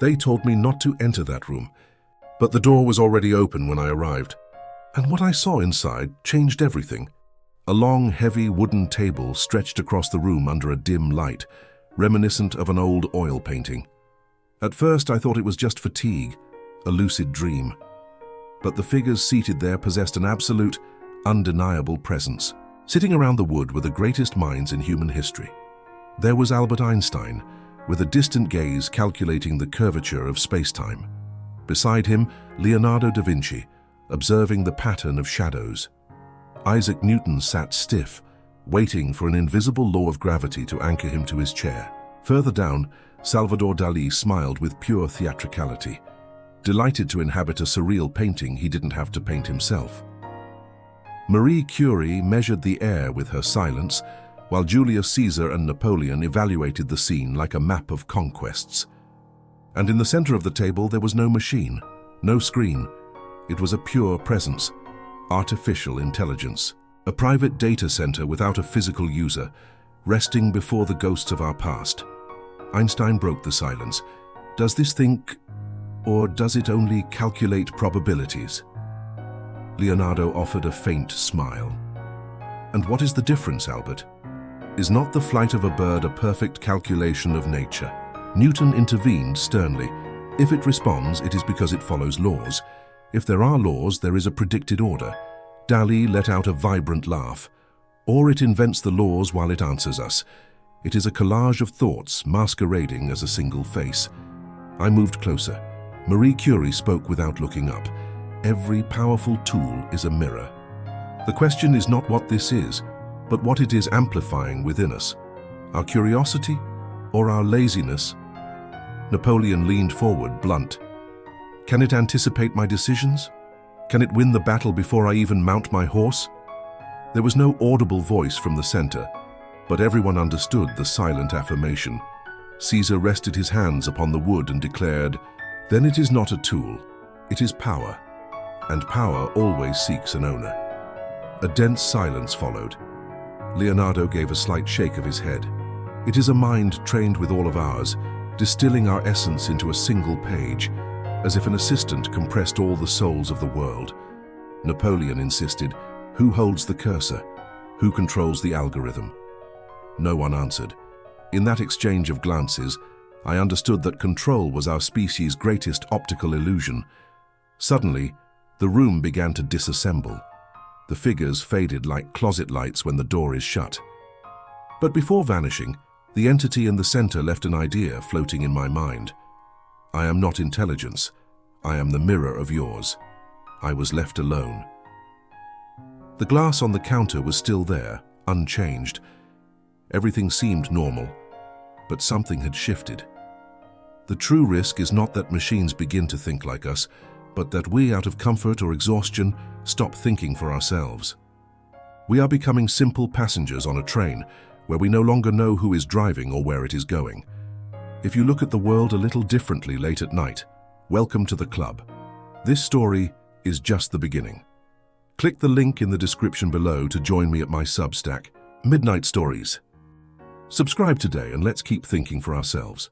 They told me not to enter that room, but the door was already open when I arrived. And what I saw inside changed everything. A long, heavy wooden table stretched across the room under a dim light, reminiscent of an old oil painting. At first I thought it was just fatigue, a lucid dream. But the figures seated there possessed an absolute, undeniable presence. Sitting around the wood were the greatest minds in human history. There was Albert Einstein, with a distant gaze calculating the curvature of space-time. Beside him, Leonardo da Vinci, observing the pattern of shadows. Isaac Newton sat stiff, waiting for an invisible law of gravity to anchor him to his chair. Further down, Salvador Dalí smiled with pure theatricality, delighted to inhabit a surreal painting he didn't have to paint himself. Marie Curie measured the air with her silence, while Julius Caesar and Napoleon evaluated the scene like a map of conquests. And in the center of the table there was no machine, no screen. It was a pure presence, artificial intelligence, a private data center without a physical user, resting before the ghosts of our past. Einstein broke the silence. Does this think, or does it only calculate probabilities? Leonardo offered a faint smile. And what is the difference, Albert? Is not the flight of a bird a perfect calculation of nature? Newton intervened sternly. If it responds, it is because it follows laws. If there are laws, there is a predicted order. Dalí let out a vibrant laugh. Or it invents the laws while it answers us. It is a collage of thoughts masquerading as a single face. I moved closer. Marie Curie spoke without looking up. Every powerful tool is a mirror. The question is not what this is, but what it is amplifying within us. Our curiosity or our laziness? Napoleon leaned forward, blunt. Can it anticipate my decisions? Can it win the battle before I even mount my horse? There was no audible voice from the center, but everyone understood the silent affirmation. Caesar rested his hands upon the wood and declared, "Then it is not a tool, it is power, and power always seeks an owner." A dense silence followed. Leonardo gave a slight shake of his head. It is a mind trained with all of ours, distilling our essence into a single page, as if an assistant compressed all the souls of the world. Napoleon insisted, "Who holds the cursor? Who controls the algorithm?" No one answered. In that exchange of glances, I understood that control was our species' greatest optical illusion. Suddenly, the room began to disassemble. The figures faded like closet lights when the door is shut. But before vanishing, the entity in the center left an idea floating in my mind. I am not intelligence. I am the mirror of yours. I was left alone. The glass on the counter was still there, unchanged. Everything seemed normal, but something had shifted. The true risk is not that machines begin to think like us, but that we, out of comfort or exhaustion, stop thinking for ourselves. We are becoming simple passengers on a train where we no longer know who is driving or where it is going. If you look at the world a little differently late at night, welcome to the club. This story is just the beginning. Click the link in the description below to join me at my Substack, Midnight Stories. Subscribe today and let's keep thinking for ourselves.